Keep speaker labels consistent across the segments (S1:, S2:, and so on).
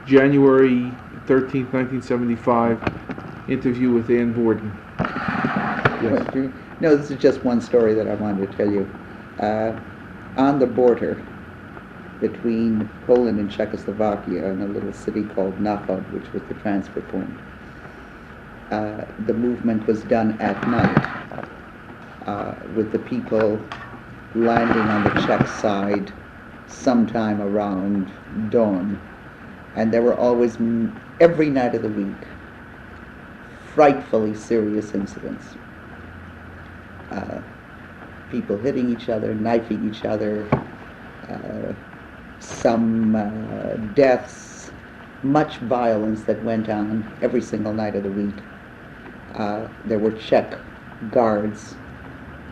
S1: January 13th, 1975, interview with Ann Borden. Yes.
S2: No, this is just one story that I wanted to tell you. On the border between Poland and Czechoslovakia, in a little city called Nafod, which was the transfer point, the movement was done at night, with the people landing on the Czech side sometime around dawn. And there were always, every night of the week, frightfully serious incidents. People hitting each other, knifing each other, some deaths, much violence that went on every single night of the week. There were Czech guards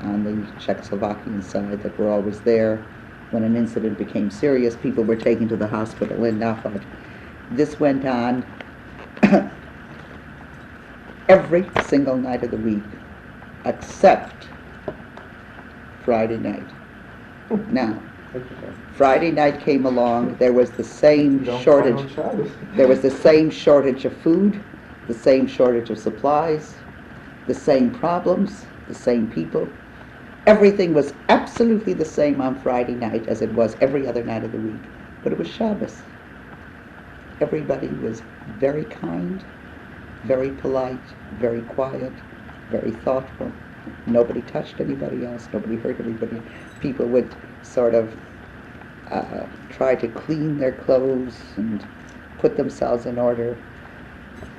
S2: on the Czechoslovakian side that were always there. When an incident became serious, people were taken to the hospital in Nafod. This went on every single night of the week, except Friday night. Now, Friday night came along, there was the same shortage. There was the same shortage of food, the same shortage of supplies, the same problems, the same people. Everything was absolutely the same on Friday night as it was every other night of the week. But it was Shabbos. Everybody was very kind, very polite, very quiet, very thoughtful. Nobody touched anybody else. Nobody hurt anybody. People would sort of try to clean their clothes and put themselves in order.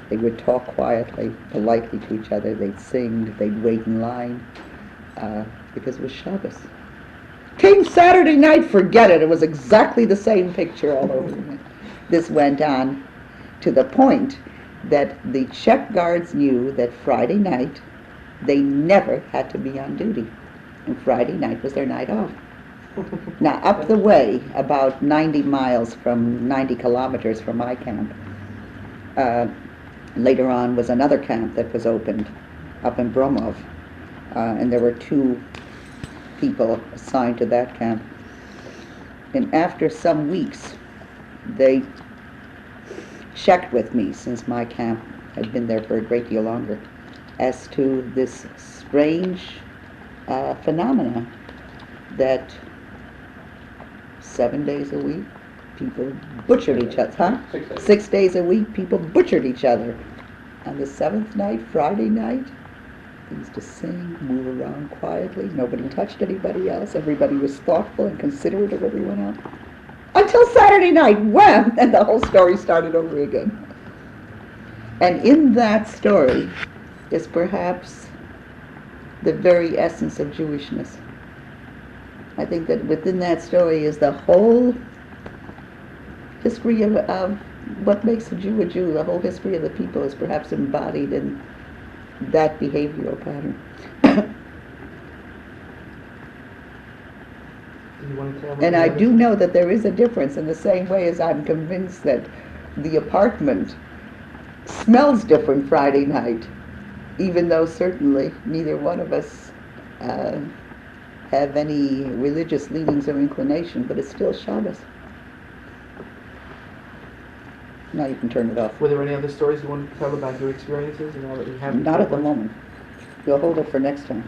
S2: They would talk quietly, politely to each other. They'd sing. They'd wait in line because it was Shabbos. Came Saturday night, forget it. It was exactly the same picture all over again. This went on to the point that the Czech guards knew that Friday night they never had to be on duty, and Friday night was their night off. Now, up the way, about 90 kilometers from my camp, later on was another camp that was opened up in Bromov, and there were 2 people assigned to that camp. And after some weeks, they checked with me, since my camp had been there for a great deal longer, as to this strange phenomena that 7 days a week people butchered each other, 6 days a week people butchered each other. On the 7th night, Friday night, they used to sing, move around quietly. Nobody touched anybody else. Everybody was thoughtful and considerate of everyone else. Until Saturday night, wham, and the whole story started over again. And in that story is perhaps the very essence of Jewishness. I think that within that story is the whole history of what makes a Jew a Jew. The whole history of the people is perhaps embodied in that behavioral pattern. And I do know that there is a difference, in the same way as I'm convinced that the apartment smells different Friday night, even though certainly neither one of us have any religious leanings or inclination, but it's still Shabbos. Now you can turn it off.
S1: Were there any other stories you want to tell about your experiences and all that you have?
S2: Not at the moment. We'll hold it for next time.